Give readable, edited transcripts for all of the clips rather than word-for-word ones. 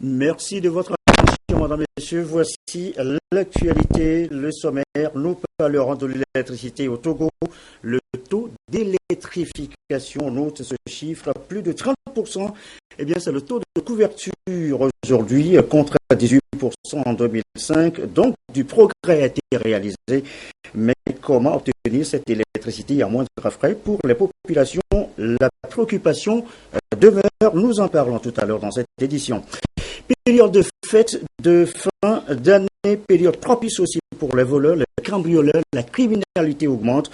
Merci de votre attention, mesdames et messieurs. Voici l'actualité, le sommaire. Nous parlerons de l'électricité au Togo. Le taux d'électrification, note ce chiffre, à plus de 30%. Eh bien, c'est le taux de couverture aujourd'hui contre 18% en 2005. Donc, du progrès a été réalisé. Mais comment obtenir cette électricité à moindre frais pour les populations? La préoccupation demeure. Nous en parlons tout à l'heure dans cette édition. Période de fête de fin d'année, période propice aussi pour les voleurs, les cambrioleurs, la criminalité augmente.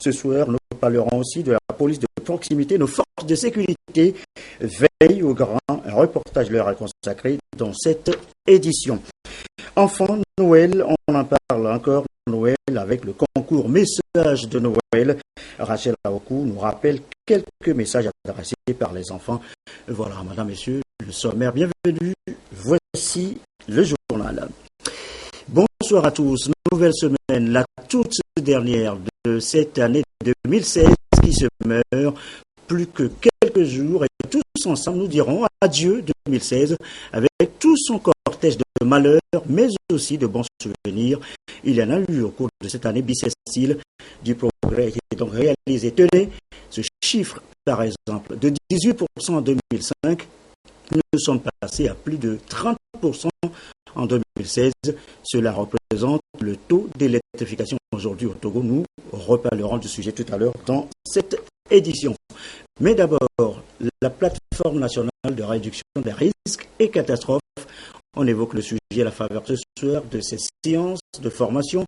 Ce soir, nous parlerons aussi de la police de proximité. Nos forces de sécurité veillent au grand. Un reportage leur est consacré dans cette édition. Enfin, Noël, on en parle encore. Noël avec le concours Message de Noël. Rachel Aokou nous rappelle quelques messages adressés par les enfants. Voilà, mesdames, messieurs, le sommaire. Bienvenue. Voici le journal. Bonsoir à tous. Nouvelle semaine, la toute dernière de cette année 2016 qui se meurt. Plus que quelques jours et tous ensemble nous dirons adieu 2016 avec tout son cortège de malheurs mais aussi de bons souvenirs. Il y en a eu au cours de cette année bissextile. Du progrès qui est donc réalisé. Tenez, ce chiffre par exemple de 18% en 2005, nous sommes passés à plus de 30% en 2016. Cela représente le taux d'électrification aujourd'hui au Togo. Nous reparlerons du sujet tout à l'heure dans cette édition. Mais d'abord, la plateforme nationale de réduction des risques et catastrophes. On évoque le sujet à la faveur ce soir de ces séances de formation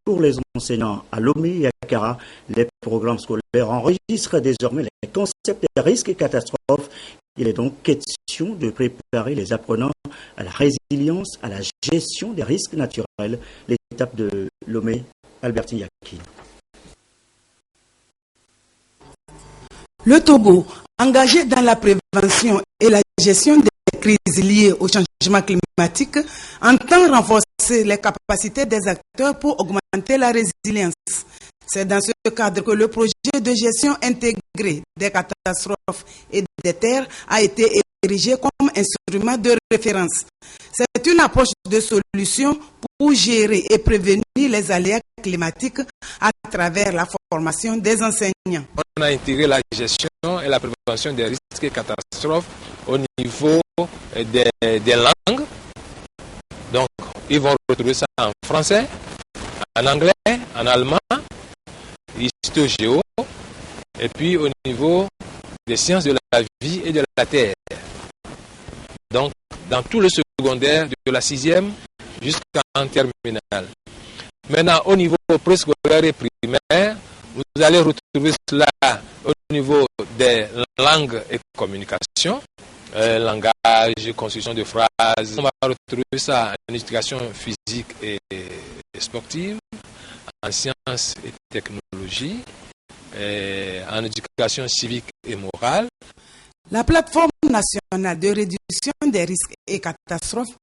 pour les enseignants à Lomé et à Kara. Les programmes scolaires enregistrent désormais les concepts des risques et catastrophes. Il est donc question de préparer les apprenants à la résilience, à la gestion des risques naturels. L'étape de Lomé, Albertine Yakin. Le Togo, engagé dans la prévention et la gestion des crises liées au changement climatique, entend renforcer les capacités des acteurs pour augmenter la résilience. C'est dans ce cadre que le projet de gestion intégrée des catastrophes et des terres a été érigé comme instrument de référence. C'est une approche de solution pour gérer et prévenir les aléas climatiques à travers la formation des enseignants. On a intégré la gestion et la prévention des risques et catastrophes au niveau des langues. Donc, ils vont retrouver ça en français, en anglais, en allemand, histo-géo, et puis au niveau des sciences de la vie et de la terre. Donc, dans tout le secondaire, de la 6e jusqu'en terminale. Maintenant, au niveau préscolaire et primaire, vous allez retrouver cela au niveau des langues et communication, langage, construction de phrases. On va retrouver ça en éducation physique et sportive, en sciences et technologies, en éducation civique et morale. La plateforme nationale de réduction des risques et catastrophes,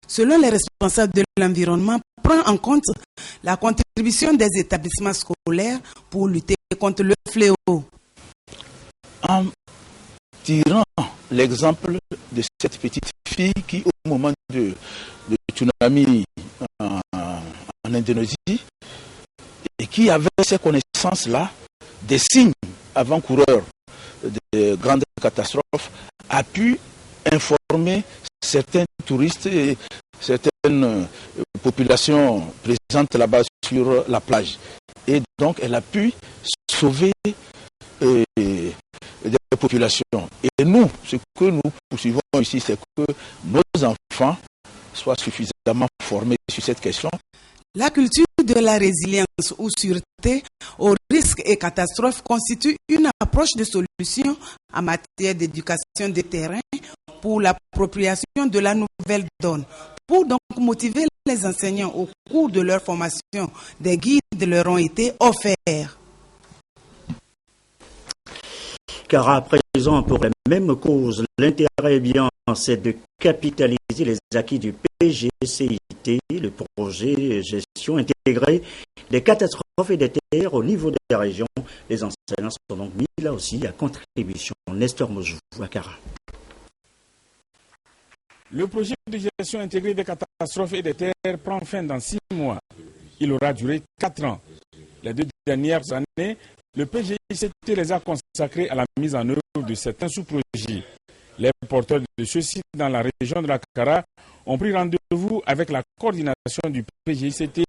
selon les responsables de l'environnement, prend en compte la contribution des établissements scolaires pour lutter contre le fléau. En tirant l'exemple de cette petite fille qui, au moment de tsunami en Indonésie, et qui avait ces connaissances-là, des signes avant-coureurs de grandes catastrophes, a pu informer certains touristes et certaines populations présentes là-bas sur la plage. Et donc, elle a pu sauver des populations. Et nous, ce que nous poursuivons ici, c'est que nos enfants soient suffisamment formés sur cette question. La culture de la résilience ou sûreté aux risques et catastrophes constitue une approche de solution en matière d'éducation des terrains pour l'appropriation de la nouvelle donne. Pour donc motiver les enseignants au cours de leur formation, des guides leur ont été offerts. Car à présent, pour les mêmes causes, l'intérêt bien, c'est de capitaliser les acquis du PGCIT, le projet gestion intégrée des catastrophes et des terres au niveau des régions. Les enseignants sont donc mis là aussi à contribution. Nestor Mojou, Wakara. Le projet de gestion intégrée des catastrophes et des terres prend fin dans 6 mois. Il aura duré 4 ans. Les 2 dernières années, le PGICT les a consacrés à la mise en œuvre de certains sous-projets. Les porteurs de ceux-ci dans la région de la Kara ont pris rendez-vous avec la coordination du PGICT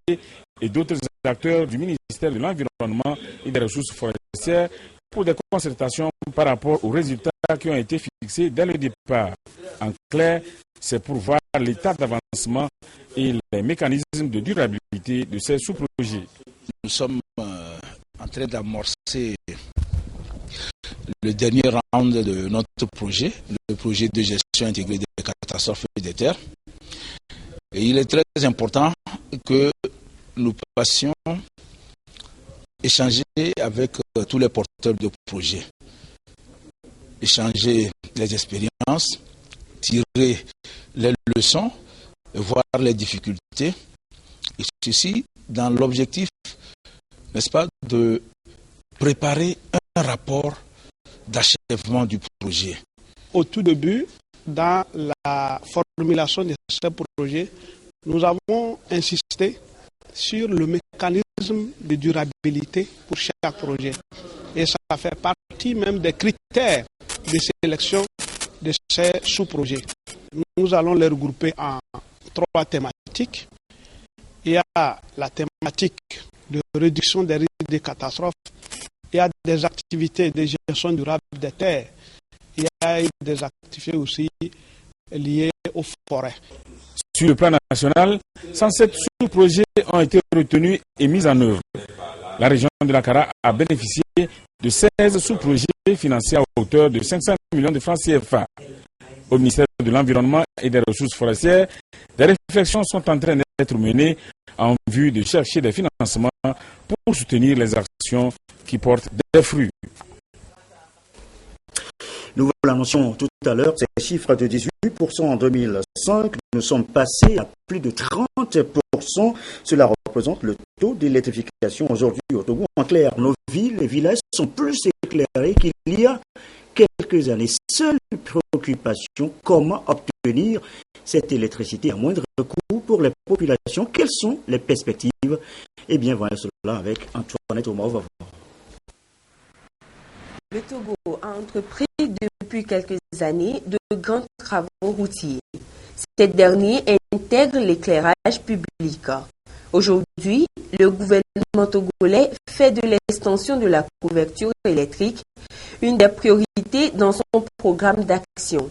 et d'autres acteurs du ministère de l'Environnement et des Ressources forestières pour des concertations par rapport aux résultats qui ont été fixés dès le départ. En clair, c'est pour voir l'état d'avancement et les mécanismes de durabilité de ces sous-projets. Nous sommes en train d'amorcer le dernier round de notre projet, le projet de gestion intégrée des catastrophes et des terres. Et il est très important que nous passions échanger avec tous les porteurs de projets, échanger les expériences, tirer les leçons, voir les difficultés, et ceci dans l'objectif, n'est-ce pas, de préparer un rapport d'achèvement du projet. Au tout début, dans la formulation de ce projet, nous avons insisté sur le mécanisme de durabilité pour chaque projet. Et ça fait partie même des critères de sélection de ces sous-projets. Nous allons les regrouper en 3 thématiques. Il y a la thématique de réduction des risques de catastrophes. Il y a des activités de gestion durable des terres. Il y a des activités aussi liées aux forêts. Sur le plan national, 107 sous-projets ont été retenus et mis en œuvre. La région de la Kara a bénéficié de 16 sous-projets financés à hauteur de 500 millions de francs CFA. Au ministère de l'Environnement et des Ressources forestières, des réflexions sont en train d'être menées en vue de chercher des financements pour soutenir les actions qui portent des fruits. Nous vous l'annoncions tout à l'heure, ces chiffres de 18% en 2005, nous sommes passés à plus de 30%. Cela représente le taux d'électrification aujourd'hui au Togo. En clair, nos villes et villages sont plus éclairés qu'il y a quelques années. Seule préoccupation, comment obtenir cette électricité à moindre coût pour les populations? Quelles sont les perspectives? Eh bien, voyons cela avec Antoinette Omar. Le Togo a entrepris depuis quelques années de grands travaux routiers. Ces derniers intègrent l'éclairage public. Aujourd'hui, le gouvernement togolais fait de l'extension de la couverture électrique une des priorités dans son programme d'action.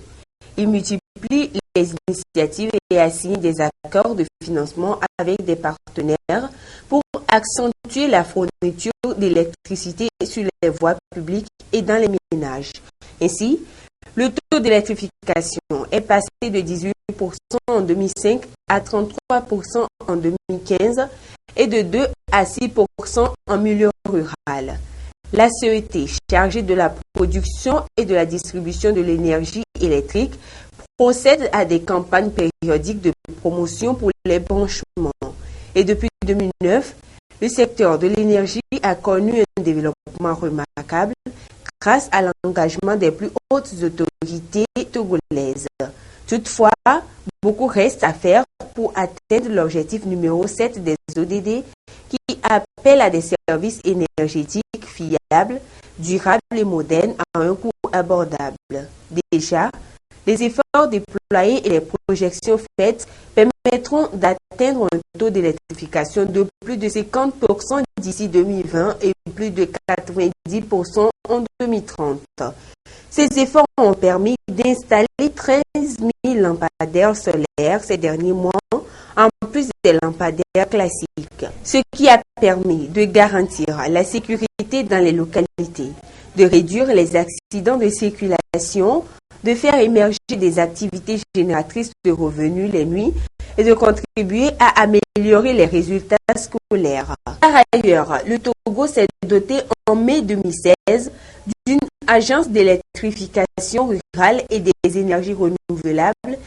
Il multiplie les initiatives et a signé des accords de financement avec des partenaires pour accentuer la fourniture d'électricité sur les voies publiques et dans les ménages. Ainsi, le taux d'électrification est passé de 18% en 2005 à 33% en 2015 et de 2 à 6% en milieu rural. La CET, chargée de la production et de la distribution de l'énergie électrique, procède à des campagnes périodiques de promotion pour les branchements. Et depuis 2009, le secteur de l'énergie a connu un développement remarquable grâce à l'engagement des plus hautes autorités togolaises. Toutefois, beaucoup reste à faire pour atteindre l'objectif numéro 7 des ODD qui appelle à des services énergétiques fiables, durables et modernes à un coût abordable. Déjà, les efforts déployés et les projections faites permettront d'atteindre un taux d'électrification de plus de 50% d'ici 2020 et plus de 90% en 2030. Ces efforts ont permis d'installer 13 000 lampadaires solaires ces derniers mois, en plus des lampadaires classiques, ce qui a permis de garantir la sécurité dans les localités, de réduire les accidents de circulation, de faire émerger des activités génératrices de revenus les nuits et de contribuer à améliorer les résultats scolaires. Par ailleurs, le Togo s'est doté en mai 2016 d'une agence d'électrification rurale et des énergies renouvelables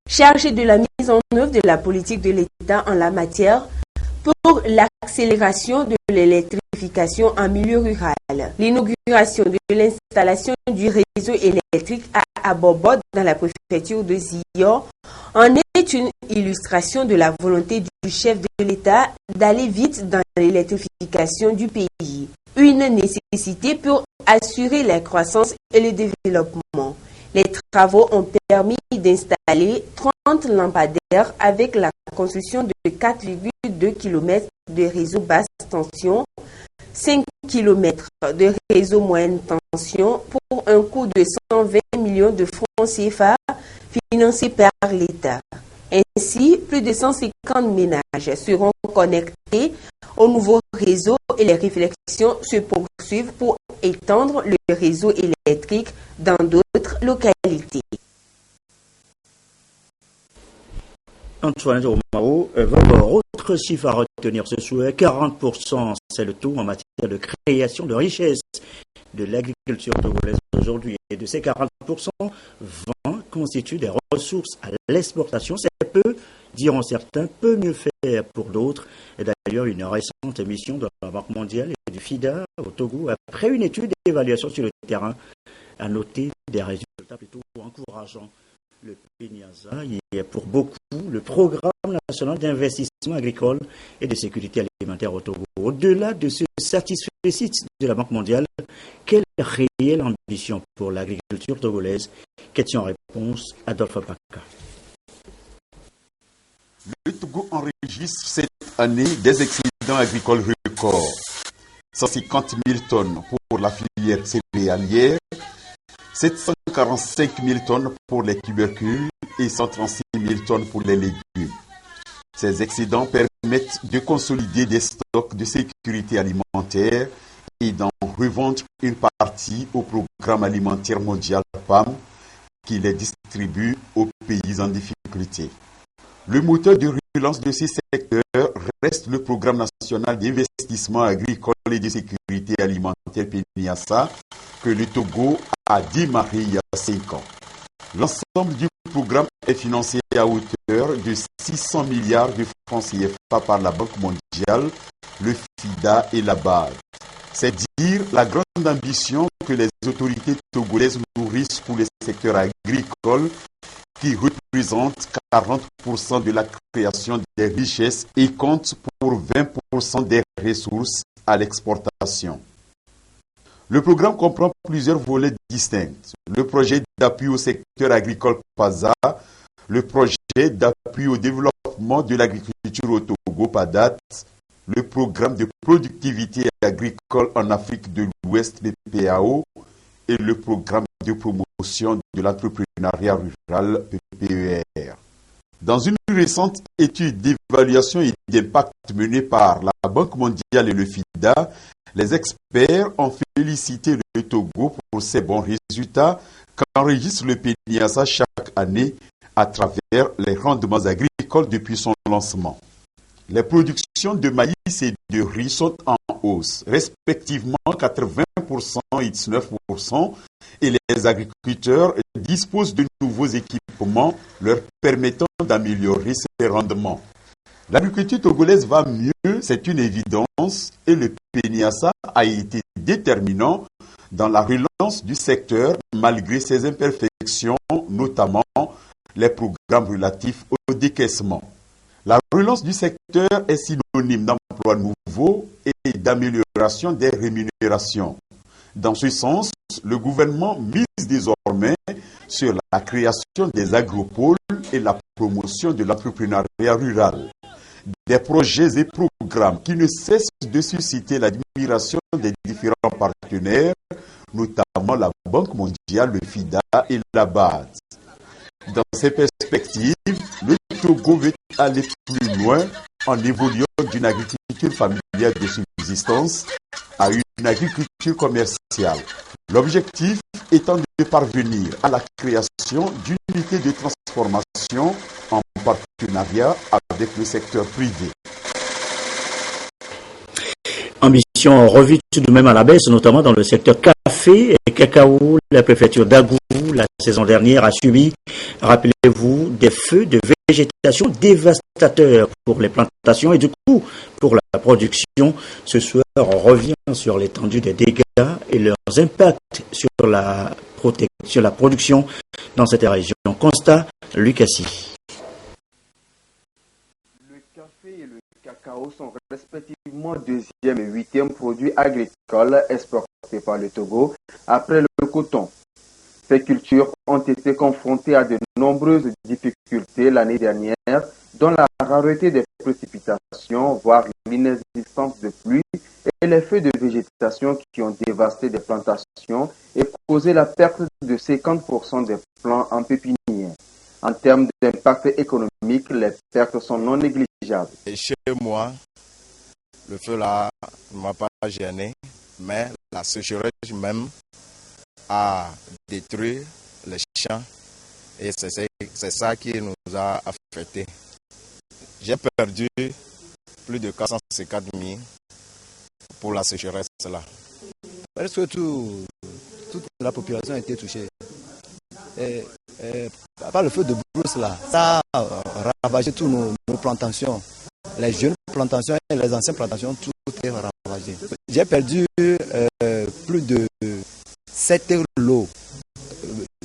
chargée de la mise en œuvre de la politique de l'État en la matière pour l'accès l'accélération de l'électrification en milieu rural. L'inauguration de l'installation du réseau électrique à Abobo dans la préfecture de Ziyo en est une illustration de la volonté du chef de l'État d'aller vite dans l'électrification du pays. Une nécessité pour assurer la croissance et le développement. Les travaux ont permis d'installer 30 lampadaires avec la construction de 4,2 km de réseau basse tension, 5 km de réseau moyenne tension pour un coût de 120 millions de francs CFA financés par l'État. Ainsi, plus de 150 ménages seront connectés au nouveau réseau et les réflexions se poursuivent pour étendre le réseau électrique dans d'autres localités. Antoine Romao, d'abord, autre chiffre à retenir ce souhait, 40%, c'est le taux en matière de création de richesse de l'agriculture togolaise aujourd'hui. Et de ces 40%, 20 constituent des ressources à l'exportation. C'est peu, diront certains, peu mieux faire pour d'autres. Et d'ailleurs, une récente émission de la Banque mondiale et du FIDA au Togo, après une étude d'évaluation sur le terrain, a noté des résultats plutôt encourageants. Le PNIASA y est pour beaucoup le programme national d'investissement agricole et de sécurité alimentaire au Togo. Au-delà de ce satisfait site de la Banque mondiale, quelle réelle ambition pour l'agriculture togolaise? Question-réponse, Adolphe Baka. Le Togo enregistre cette année des excédents agricoles records. 150 000 tonnes pour la filière céréalière, 745 000 tonnes pour les tubercules et 136 000 tonnes pour les légumes. Ces excédents permettent de consolider des stocks de sécurité alimentaire et d'en revendre une partie au Programme alimentaire mondial PAM qui les distribue aux pays en difficulté. Le moteur de relance de ces secteurs reste le Programme national d'investissement agricole et de sécurité alimentaire PNIASA que le Togo a démarré il y a 5 ans. L'ensemble du programme est financé à hauteur de 600 milliards de francs CFA par la Banque mondiale, le FIDA et la BAD. C'est dire la grande ambition que les autorités togolaises nourrissent pour les secteurs agricoles qui représentent 40% de la création des richesses et comptent pour 20% des ressources à l'exportation. Le programme comprend plusieurs volets distincts. Le projet d'appui au secteur agricole PASA, le projet d'appui au développement de l'agriculture au Togo PADAT, le programme de productivité agricole en Afrique de l'Ouest PPAO et le programme de promotion de l'entrepreneuriat rural PPER. Dans une récente étude d'évaluation et d'impact menée par la Banque mondiale et le FIDA, les experts ont félicité le Togo pour ses bons résultats qu'enregistre le PNIASA chaque année à travers les rendements agricoles depuis son lancement. Les productions de maïs et de riz sont en hausse, respectivement 80% et 19%, et les agriculteurs disposent de nouveaux équipements leur permettant d'améliorer ces rendements. L'agriculture togolaise va mieux, c'est une évidence, et le PNIASA a été déterminant dans la relance du secteur malgré ses imperfections, notamment les programmes relatifs au décaissement. La relance du secteur est synonyme d'emplois nouveaux et d'amélioration des rémunérations. Dans ce sens, le gouvernement mise désormais sur la création des agropoles et la promotion de l'entrepreneuriat rural. Des projets et programmes qui ne cessent de susciter l'admiration des différents partenaires, notamment la Banque mondiale, le FIDA et la BAD. Dans ces perspectives, le Togo veut aller plus loin en évoluant d'une agriculture familiale de subsistance à une agriculture commerciale. L'objectif étant de parvenir à la création d'unités de transformation en partenariat avec le secteur privé. Ambition revue tout de même à la baisse, notamment dans le secteur café et cacao. La préfecture d'Agou, la saison dernière, a subi, rappelez-vous, des feux de végétation dévastateur pour les plantations et du coup pour la production. Ce soir, on revient sur l'étendue des dégâts et leurs impacts sur la production dans cette région. Constat, Lucassi. Le café et le cacao sont respectivement 2e et 8e produits agricoles exportés par le Togo après le coton. Ces cultures ont été confrontées à de nombreuses difficultés l'année dernière, dont la rareté des précipitations, voire l'inexistence de pluie, et les feux de végétation qui ont dévasté des plantations et causé la perte de 50% des plants en pépinière. En termes d'impact économique, les pertes sont non négligeables. Et chez moi, le feu là ne m'a pas gêné, mais la sécheresse même a détruit les champs et c'est ça qui nous a affectés. J'ai perdu plus de 450 000 pour la sécheresse là. Parce que toute la population a été touchée. Par le feu de brousse là, ça a ravagé toutes nos plantations. Les jeunes plantations et les anciennes plantations, tout est ravagé. J'ai perdu plus de 7 lots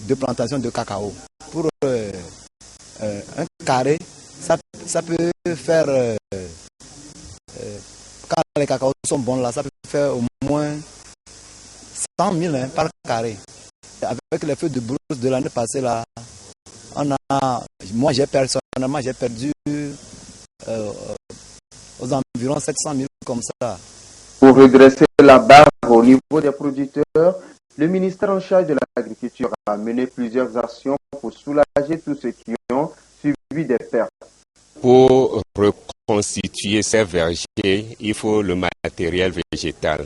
de plantation de cacao. Pour un carré, ça peut faire, quand les cacaos sont bons là, ça peut faire au moins 100 000 par carré. Avec les feux de brousse de l'année passée là, moi personnellement j'ai perdu aux environs 700 000 comme ça. Pour redresser la barre au niveau des producteurs, le ministère en charge de l'agriculture a mené plusieurs actions pour soulager tous ceux qui ont subi des pertes. Pour reconstituer ces vergers, il faut le matériel végétal.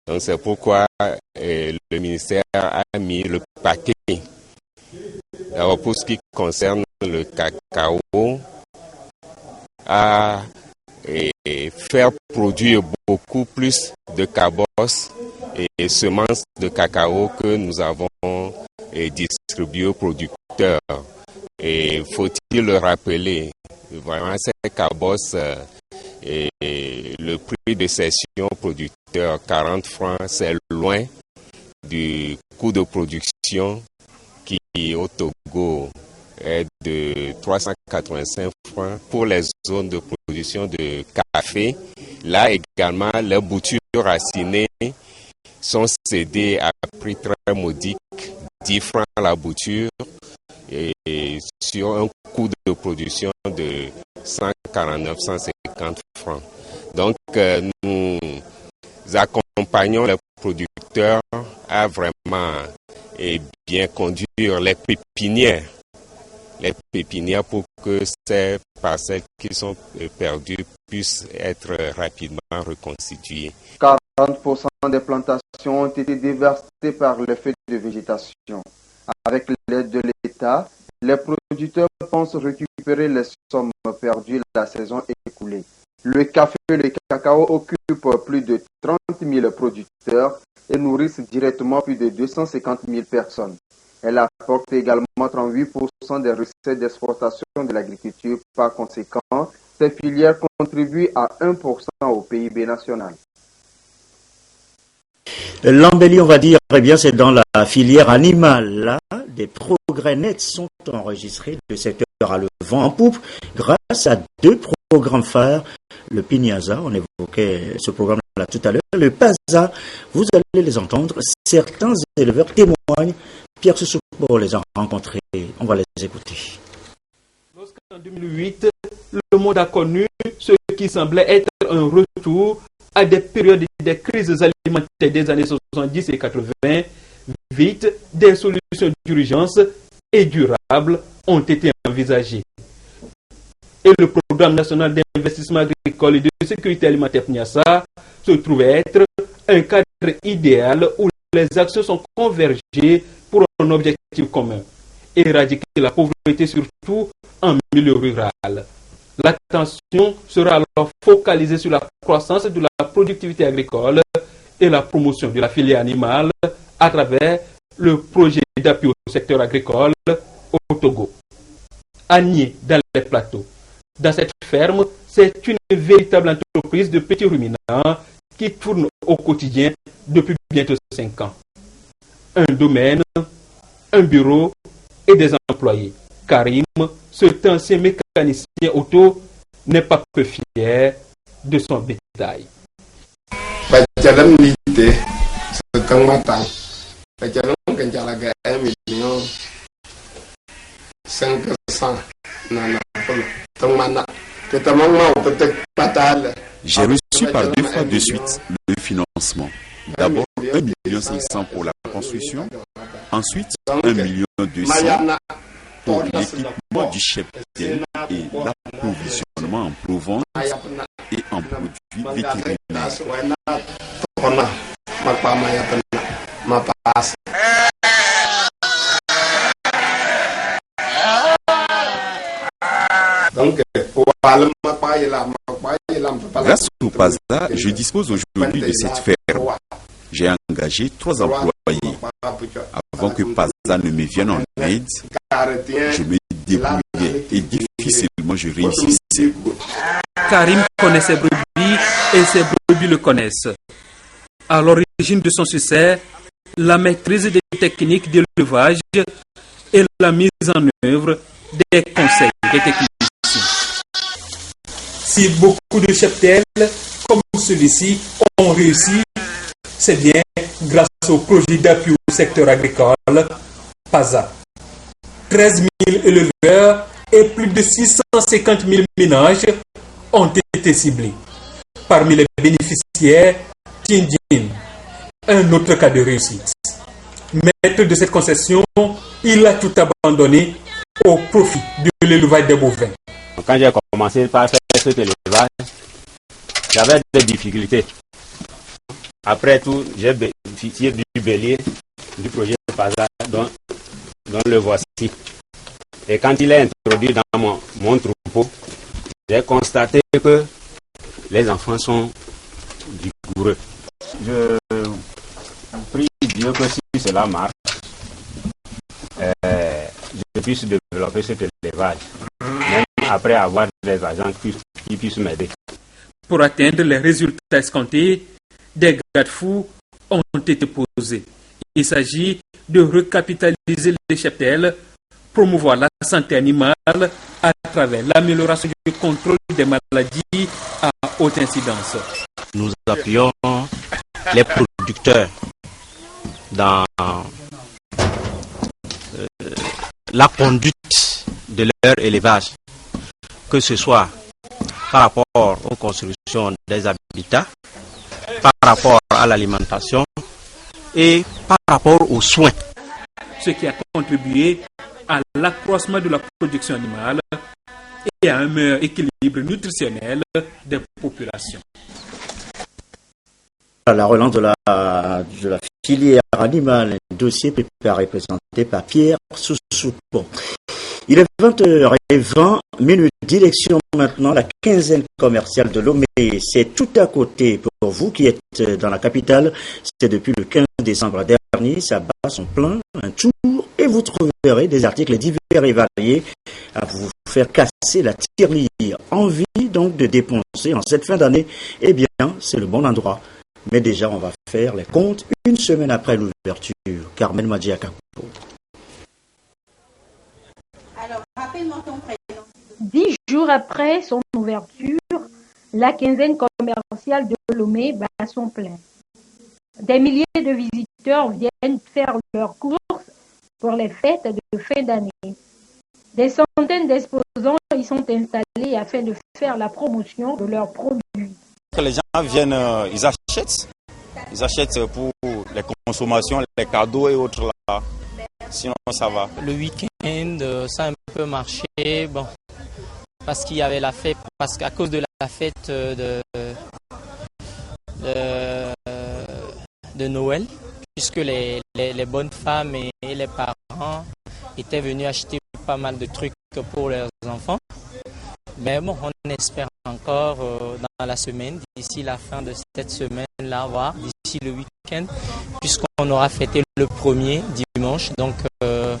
Donc c'est pourquoi le ministère a mis le paquet. Alors pour ce qui concerne le cacao, à faire produire beaucoup plus de cabosses et semences de cacao que nous avons distribuées aux producteurs. Et faut-il le rappeler, vraiment ces cabosses, le prix de cession producteur 40 francs, c'est loin du coût de production qui au Togo est de 385 francs pour les zones de production de café. Là également, les boutures racinées sont cédées à prix très modique, 10 francs la bouture, et sur un coût de production de 149-150 francs. Donc, nous accompagnons les producteurs à vraiment bien conduire les pépinières pour que ces parcelles qui sont perdues puissent être rapidement reconstituées. 40% des plantations ont été dévastées par les feux de végétation. Avec l'aide de l'État, les producteurs pensent récupérer les sommes perdues la saison écoulée. Le café et le cacao occupent plus de 30 000 producteurs et nourrissent directement plus de 250 000 personnes. Elle apporte également 38% des recettes d'exportation de l'agriculture. Par conséquent, ces filières contribuent à 1% au PIB national. L'embellie, on va dire, eh bien, c'est dans la filière animale. Là, des progrès nets sont enregistrés. Le secteur a le vent en poupe grâce à 2 programmes phares. Le Pignasa, on évoquait ce programme-là tout à l'heure. Le PASA, vous allez les entendre. Certains éleveurs témoignent. Pierre Soussoupo les a rencontrés. On va les écouter. Lorsqu'en 2008, le monde a connu ce qui semblait être un retour à des périodes des crises alimentaires des années 70 et 80, vite, des solutions d'urgence et durables ont été envisagées. Et le programme national d'investissement agricole et de sécurité alimentaire PNIASA se trouvait être un cadre idéal où les actions sont convergées pour un objectif commun, éradiquer la pauvreté surtout en milieu rural. L'attention sera alors focalisée sur la croissance de la productivité agricole et la promotion de la filière animale à travers le projet d'appui au secteur agricole au Togo. à Nié, dans les plateaux. Dans cette ferme, c'est une véritable entreprise de petits ruminants qui tourne au quotidien depuis bientôt 5 ans. Un domaine, un bureau et des employés. Karim, cet ancien mécanicien auto, n'est pas peu fier de son bétail. J'ai reçu par 2 fois de suite le financement. D'abord 1 500 000 pour la construction, ensuite 1,2 million pour l'équipement du cheptel et l'approvisionnement en provence et en produits vétérinaires. Grâce au PASA, je dispose aujourd'hui de cette ferme. J'ai engagé 3 employés. Avant que PASA ne me vienne en aide, je me débrouillais et difficilement je réussissais. Karim connaît ses brebis et ses brebis le connaissent. À l'origine de son succès, la maîtrise des techniques d'élevage et la mise en œuvre des conseils des techniciens. Si beaucoup de cheptels comme celui-ci ont réussi, c'est bien grâce au projet d'appui au secteur agricole PASA. 13 000 éleveurs et plus de 650 000 ménages ont été ciblés. Parmi les bénéficiaires, Tindjin, un autre cas de réussite. Maître de cette concession, il a tout abandonné au profit de l'élevage des bovins. Quand j'ai commencé par faire cet élevage, j'avais des difficultés. Après tout, j'ai bénéficié du bélier, du projet PASA, dont le voici. Et quand il est introduit dans mon troupeau, j'ai constaté que les enfants sont vigoureux. Je prie Dieu que si cela marche, je puisse développer cet élevage, même après avoir des agents qui puissent m'aider. Pour atteindre les résultats escomptés, des garde-fous ont été posés. Il s'agit de recapitaliser les cheptels, promouvoir la santé animale à travers l'amélioration du contrôle des maladies à haute incidence. Nous appuyons les producteurs dans la conduite de leur élevage, que ce soit par rapport aux constructions des habitats, par rapport à l'alimentation et par rapport aux soins. Ce qui a contribué à l'accroissement de la production animale et à un meilleur équilibre nutritionnel des populations. La relance de la filière animale, un dossier préparé et présenté par Pierre Soussoupon. Il est 20h20, minutes, direction maintenant la quinzaine commerciale de Lomé. C'est tout à côté pour vous qui êtes dans la capitale. C'est depuis le 15 décembre dernier, ça bat son plein, un tour, et vous trouverez des articles divers et variés à vous faire casser la tirelire. Envie donc de dépenser en cette fin d'année, eh bien, c'est le bon endroit. Mais déjà, on va faire les comptes une semaine après l'ouverture. Carmen Madiakapo. Alors, rappelle-moi ton prénom. 10 jours après son ouverture, la quinzaine commerciale de Lomé bat son plein. Des milliers de visiteurs viennent faire leurs courses pour les fêtes de fin d'année. Des centaines d'exposants y sont installés afin de faire la promotion de leurs produits. Les gens viennent, ils achètent pour les consommations, les cadeaux et autres là. Sinon ça va. Le week-end, ça a un peu marché, bon, parce qu'il y avait la fête, parce qu'à cause de la fête de Noël, puisque les bonnes femmes et les parents étaient venus acheter pas mal de trucs pour leurs enfants. Mais bon, on espère encore dans la semaine, d'ici la fin de cette semaine-là, voire d'ici le week-end, puisqu'on aura fêté le premier dimanche. Donc, il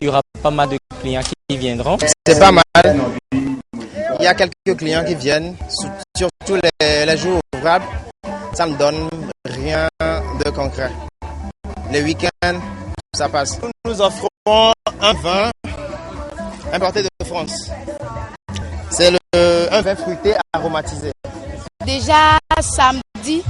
y aura pas mal de clients qui viendront. C'est pas mal. Il y a quelques clients qui viennent, surtout les jours ouvrables. Ça ne donne rien de concret. Les week-ends, ça passe. Nous offrons un vin importé de France. C'est un vin fruité aromatisé. Déjà samedi,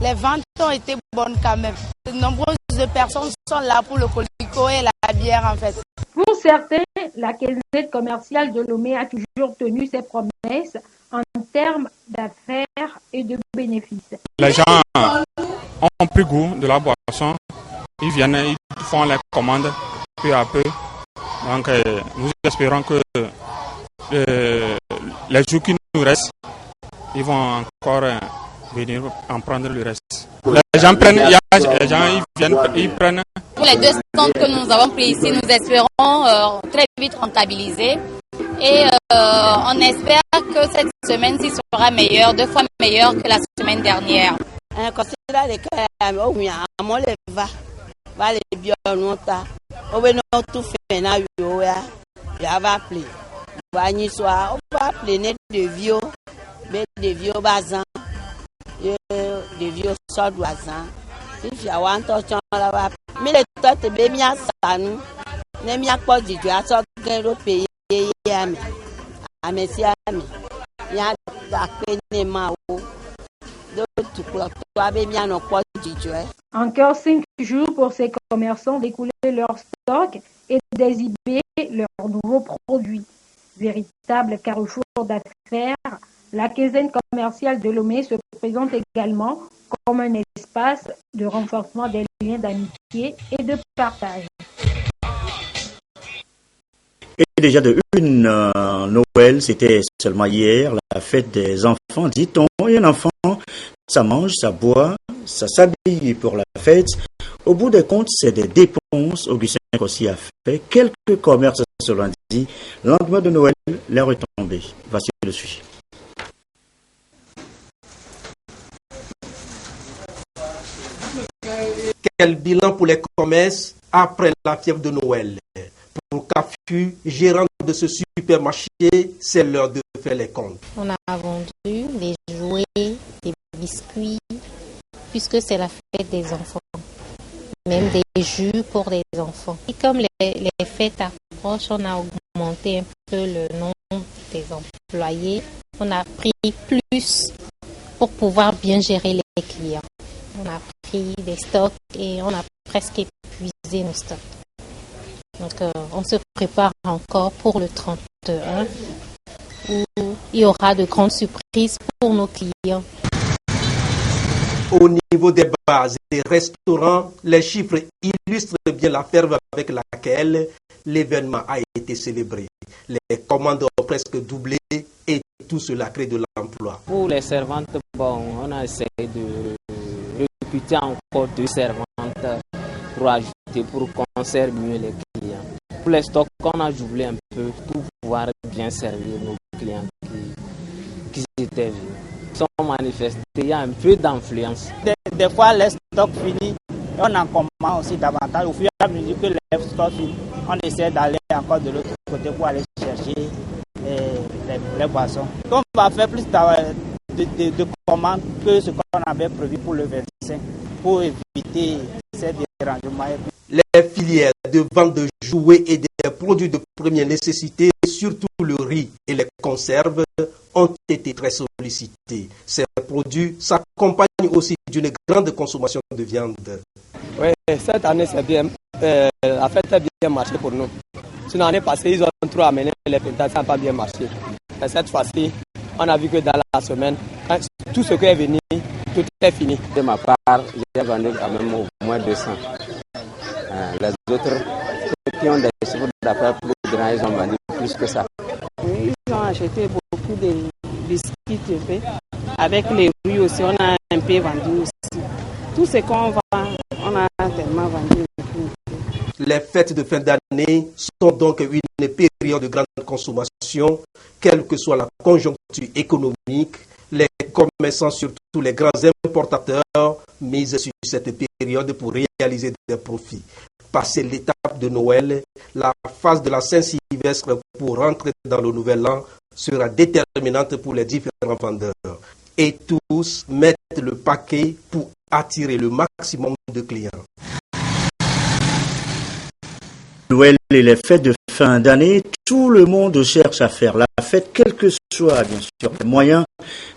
les ventes ont été bonnes quand même. De nombreuses personnes sont là pour le colico et la bière en fait. Pour certains, la caisse commerciale de Lomé a toujours tenu ses promesses en termes d'affaires et de bénéfices. Les gens ont pris goût de la boisson. Ils viennent, ils font les commandes peu à peu. Donc nous espérons que les jours qui nous restent, ils vont encore venir en prendre le reste. Les gens ils viennent, ils prennent. Pour les 2 stands que nous avons pris ici, nous espérons très vite rentabiliser. Et on espère que cette semaine-ci sera meilleure, 2 fois meilleure que la semaine dernière. De vieux sodoisans. Si tu as un tochon là-bas, mais les toits te bien ça nous. N'aime pas du tout à sortir au pays. À merci à mi. Il y a la peine mao. D'autres toi bien non pas du tout. Encore 5 jours pour ces commerçants d'écouler leur stock et d'exhiber leurs nouveaux produits. Véritable carrefour d'affaires, la quinzaine commerciale de Lomé se présente également comme un espace de renforcement des liens d'amitié et de partage. Et déjà de une Noël, c'était seulement hier, la fête des enfants, dit-on. Et un enfant, ça mange, ça boit, ça s'habille pour la fête. Au bout des comptes, c'est des dépenses. Augustin Kossi a fait quelques commerces ce lundi. Lendemain de Noël, l'air est tombé. Voici le sujet. Quel bilan pour les commerces après la fièvre de Noël? Pour Kafu, gérant de ce supermarché, c'est l'heure de faire les comptes. On a vendu des jouets, des biscuits, puisque c'est la fête des enfants. Même des jus pour les enfants. Et comme les fêtes approchent, on a augmenté un peu le nombre des employés. On a pris plus pour pouvoir bien gérer les clients. On a pris des stocks et on a presque épuisé nos stocks. Donc on se prépare encore pour le 31 où il y aura de grandes surprises pour nos clients. Au niveau des bars et restaurants, les chiffres illustrent bien la ferveur avec laquelle l'événement a été célébré. Les commandes ont presque doublé et tout cela crée de l'emploi. Pour les servantes, on a essayé de recruter encore 2 servantes pour ajouter, pour qu'on serve mieux les clients. Pour les stocks, on a doublé un peu pour pouvoir bien servir nos clients qui étaient venus. Ils sont manifestés, il y a un peu d'influence. Des fois, les stocks finis, on en commande aussi davantage. Au fur et à mesure que les stocks finissent, on essaie d'aller encore de l'autre côté pour aller chercher les boissons. On va faire plus de commandes que ce qu'on avait prévu pour le 25 pour éviter ces dérangements. Les filières de vente de jouets et des produits de première nécessité, surtout le riz et les conserves, ont été très sollicités. Ces produits s'accompagnent aussi d'une grande consommation de viande. Oui, cette année, c'est bien. La fête a bien marché pour nous. Sinon, l'année passée, ils ont trop amené les pétards, ça n'a pas bien marché. Et cette fois-ci, on a vu que dans la semaine, tout ce qui est venu, tout est fini. De ma part, j'ai vendu quand même au moins 200. Les autres, ceux qui ont des chiffres d'affaires plus grands, ils ont vendu plus que ça. Oui, ils ont acheté beaucoup de biscuits avec les fruits aussi, on a un peu vendu aussi. Tout ce qu'on vend, on a tellement vendu. Les fêtes de fin d'année sont donc une période de grande consommation, quelle que soit la conjoncture économique. Les commerçants, surtout les grands importateurs, mise sur cette période pour réaliser des profits. Passer l'étape de Noël, la phase de la Saint-Sylvestre pour rentrer dans le nouvel an sera déterminante pour les différents vendeurs. Et tous mettent le paquet pour attirer le maximum de clients. Noël et les fêtes de fin d'année, tout le monde cherche à faire la fête, quels que soient bien sûr les moyens.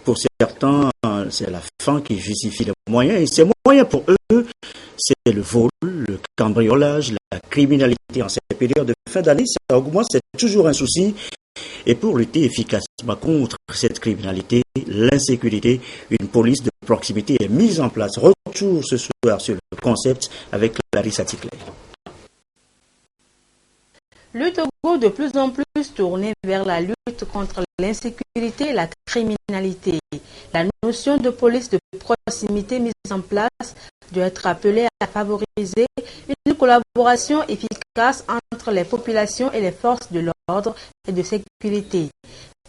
Pour certains, c'est la fin qui justifie les moyens, et ces moyens pour eux, c'est le vol, le cambriolage, la criminalité. En cette période de fin d'année, ça augmente, c'est toujours un souci. Et pour lutter efficacement contre cette criminalité, l'insécurité, une police de proximité est mise en place. Retour ce soir sur le concept avec Larissa Ticlay. Le Togo de plus en plus tourné vers la lutte contre l'insécurité et la criminalité. La notion de police de proximité mise en place doit être appelée à favoriser une collaboration efficace entre les populations et les forces de l'ordre et de sécurité.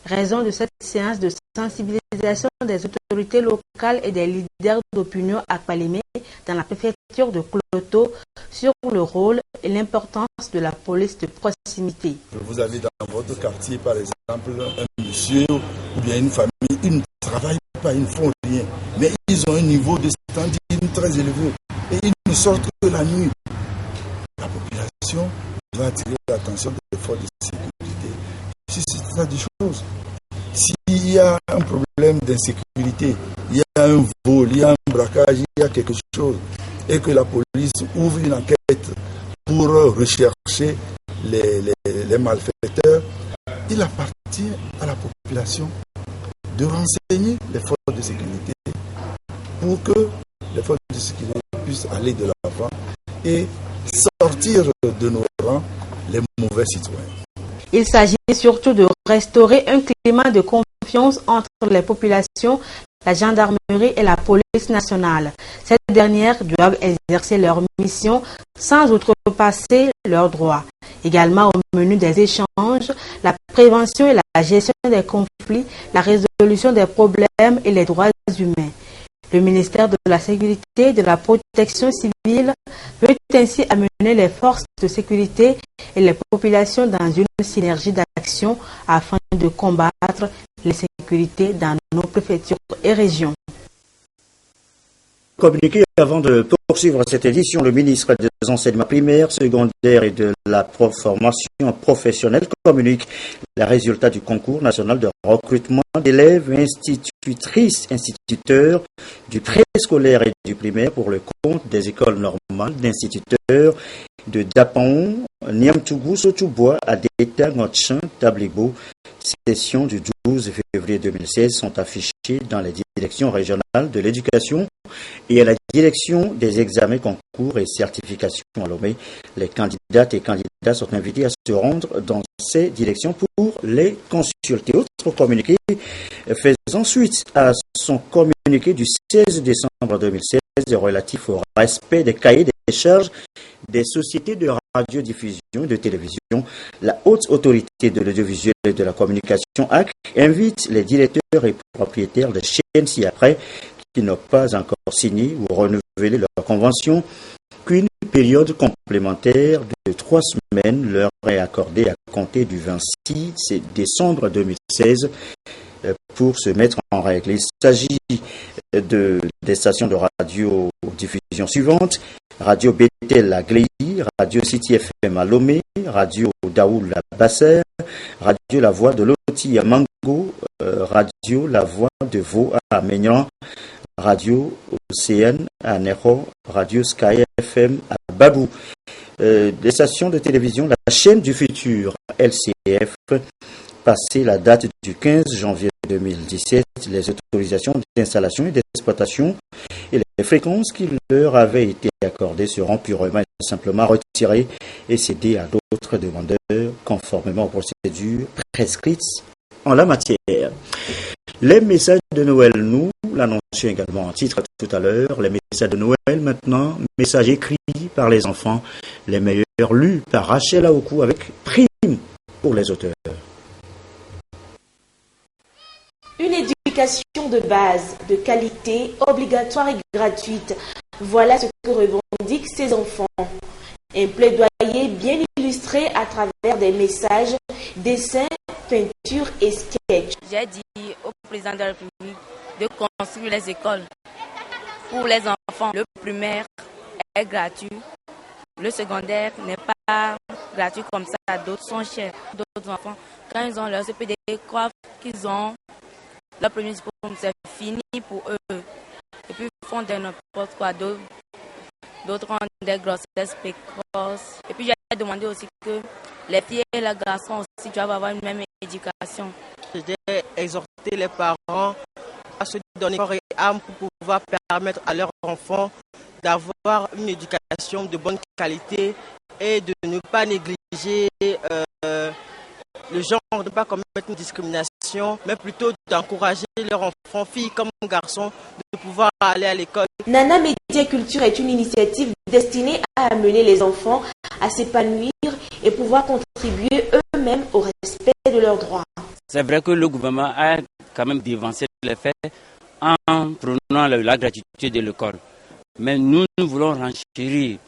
Raison de cette séance de sensibilisation des autorités locales et des leaders d'opinion à Palémé dans la préfecture de Kloto sur le rôle et l'importance de la police de proximité. Vous avez dans votre quartier, par exemple, un monsieur ou bien une famille, ils ne travaillent pas, ils ne font rien, mais ils ont un niveau de standing très élevé et ils ne sortent que la nuit. La population doit attirer l'attention des forces de sécurité. Si c'est ça des choses. S'il y a un problème d'insécurité, il y a un vol, il y a un braquage, il y a quelque chose, et que la police ouvre une enquête pour rechercher les malfaiteurs, il appartient à la population de renseigner les forces de sécurité pour que les forces de sécurité puissent aller de l'avant et sortir de nos rangs les mauvais citoyens. Il s'agit surtout de restaurer un climat de confiance entre les populations, la gendarmerie et la police nationale. Ces dernières doivent exercer leur mission sans outrepasser leurs droits. Également au menu des échanges, la prévention et la gestion des conflits, la résolution des problèmes et les droits humains. Le ministère de la Sécurité et de la Protection civile veut ainsi amener les forces de sécurité et les populations dans une synergie d'action afin de combattre l'insécurité dans nos préfectures et régions. Communiqué avant de poursuivre cette édition, le ministre des enseignements primaires, secondaires et de la formation professionnelle communique les résultats du concours national de recrutement d'élèves, institutrices, instituteurs du préscolaire et du primaire pour le compte des écoles normales d'instituteurs de Dapon, Niamtougou, Sotubois, Adeta, Ngotchin, Tablibo. Sessions du 12 février 2016 sont affichées dans les directions régionales de l'éducation et à la direction des examens, concours et certifications à Lomé. Les candidates et candidats sont invités à se rendre dans ces directions pour les consulter. Autre communiqué faisant suite à son communiqué du 16 décembre 2016 relatif au respect des cahiers des charges des sociétés de radiodiffusion et de télévision, la haute autorité de l'audiovisuel et de la communication AC invite les directeurs et propriétaires de chaînes ci-après qui n'ont pas encore signé ou renouvelé leur convention qu'une période complémentaire de 3 semaines leur est accordée à compter du 26 décembre 2016 pour se mettre en règle. Il s'agit des stations de radiodiffusion suivantes: Radio Bethel à Gléy, Radio City FM à Lomé, Radio Daoul à Basser, Radio La Voix de Loti à Mango, Radio La Voix de Vaux à Maignan, Radio Océane à Nero, Radio Sky FM à Babou. Des stations de télévision, la chaîne du futur LCF, passé la date du 15 janvier 2017, les autorisations d'installation et d'exploitation et les fréquences qui leur avaient été accordées seront purement et simplement retirées et cédées à d'autres demandeurs conformément aux procédures prescrites en la matière. Les messages de Noël, nous l'annoncions également en titre tout à l'heure, les messages de Noël maintenant, messages écrits par les enfants, les meilleurs lus par Rachel Aokou avec prime pour les auteurs. Une éducation éducation de base, de qualité, obligatoire et gratuite. Voilà ce que revendiquent ces enfants. Un plaidoyer bien illustré à travers des messages, dessins, peintures et sketchs. J'ai dit au président de la République de construire les écoles pour les enfants. Le primaire est gratuit, le secondaire n'est pas gratuit comme ça, d'autres sont chers. D'autres enfants, quand ils ont leur CPD, croient qu'ils ont leur premier diplôme, c'est fini pour eux. Et puis ils font de n'importe quoi d'autre. D'autres ont des grossesses précoces. Et puis j'ai demandé aussi que les filles et les garçons aussi doivent avoir une même éducation. J'ai exhorté les parents à se donner corps et âme pour pouvoir permettre à leurs enfants d'avoir une éducation de bonne qualité et de ne pas négliger le genre, de ne pas commettre une discrimination, mais plutôt d'encourager leurs enfants, filles comme garçons, de pouvoir aller à l'école. Nana Médiaculture est une initiative destinée à amener les enfants à s'épanouir et pouvoir contribuer eux-mêmes au respect de leurs droits. C'est vrai que le gouvernement a quand même devancé les faits en prenant la gratuité de l'école. Mais nous voulons renchérir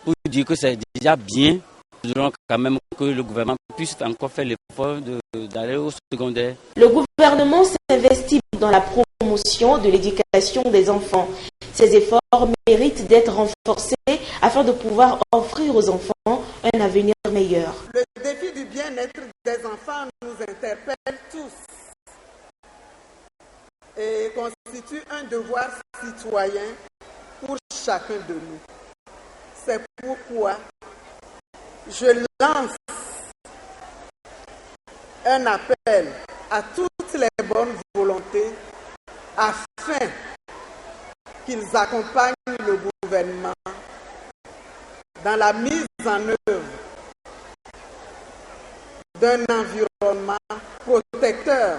pour dire que c'est déjà bien. Nous voulons quand même que le gouvernement puisse encore faire l'effort d'aller au secondaire. Le gouvernement s'investit dans la promotion de l'éducation des enfants. Ces efforts méritent d'être renforcés afin de pouvoir offrir aux enfants un avenir meilleur. Le défi du bien-être des enfants nous interpelle tous et constitue un devoir citoyen pour chacun de nous. C'est pourquoi je lance un appel à toutes les bonnes volontés afin qu'ils accompagnent le gouvernement dans la mise en œuvre d'un environnement protecteur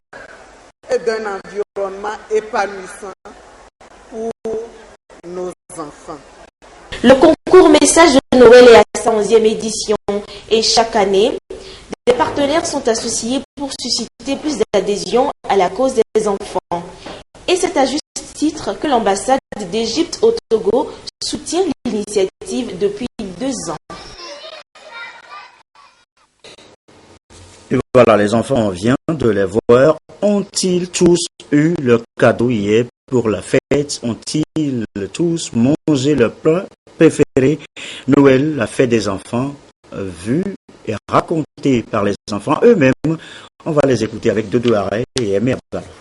et d'un environnement épanouissant pour nos enfants. Le concours Message de Noël est à sa 11e édition et chaque année, des partenaires sont associés pour susciter plus d'adhésion à la cause des enfants. Et c'est à juste titre que l'ambassade d'Égypte au Togo soutient l'initiative depuis 2 ans. Et voilà, les enfants, on vient de les voir. Ont-ils tous eu leur cadeau hier pour la fête? Ont-ils tous mangé leur plat préféré? Noël, la fête des enfants, vue et racontée par les enfants eux-mêmes. On va les écouter avec Dodo Arrêt et Aimé Abdallah.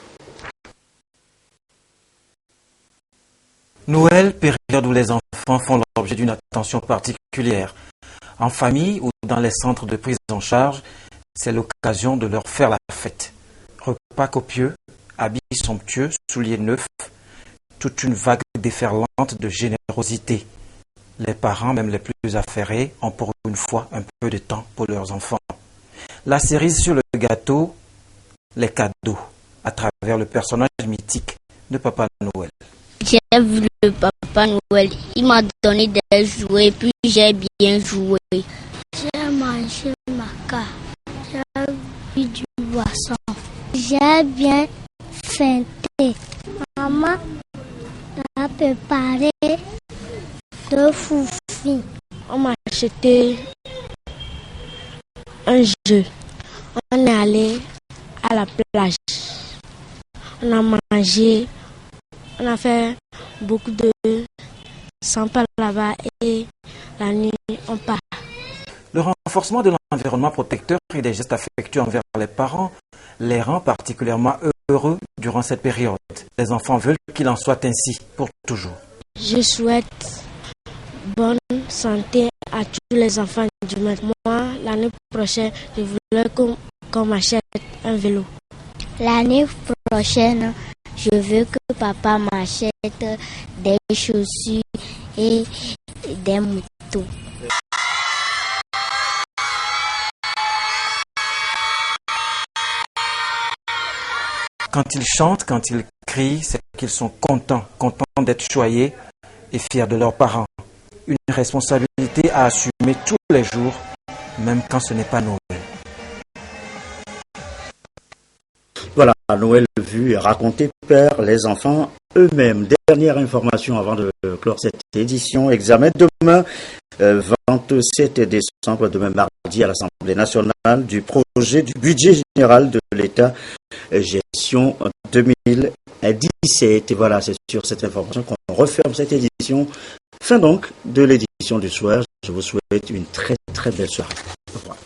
Noël, période où les enfants font l'objet d'une attention particulière. En famille ou dans les centres de prise en charge, c'est l'occasion de leur faire la fête. Repas copieux, habits somptueux, souliers neufs, toute une vague déferlante de générosité. Les parents, même les plus affairés, ont pour une fois un peu de temps pour leurs enfants. La cerise sur le gâteau, les cadeaux, à travers le personnage mythique de Papa Noël. J'ai vu le Papa Noël, il m'a donné des jouets, puis j'ai bien joué. J'ai mangé ma carte, j'ai bu du boisson, j'ai bien feinté. Maman a préparé 2 foufis. On m'a acheté un jeu. On est allé à la plage. On a mangé. On a fait beaucoup de sympa là-bas et la nuit, on part. Le renforcement de l'environnement protecteur et des gestes affectueux envers les parents les rend particulièrement heureux durant cette période. Les enfants veulent qu'il en soit ainsi pour toujours. Je souhaite bonne santé à tous les enfants du monde. Moi, l'année prochaine, je voulais qu'on m'achète un vélo. L'année prochaine, je veux que papa m'achète des chaussures et des motos. Quand ils chantent, quand ils crient, c'est qu'ils sont contents d'être choyés et fiers de leurs parents. Une responsabilité à assumer tous les jours, même quand ce n'est pas Noël. Voilà, Noël vu et raconté par les enfants eux-mêmes. Dernière information avant de clore cette édition. Examen demain, 27 décembre, demain mardi à l'Assemblée nationale du projet du budget général de l'État, gestion 2017. Et voilà, c'est sur cette information qu'on referme cette édition. Fin donc de l'édition du soir. Je vous souhaite une très très belle soirée. Au revoir.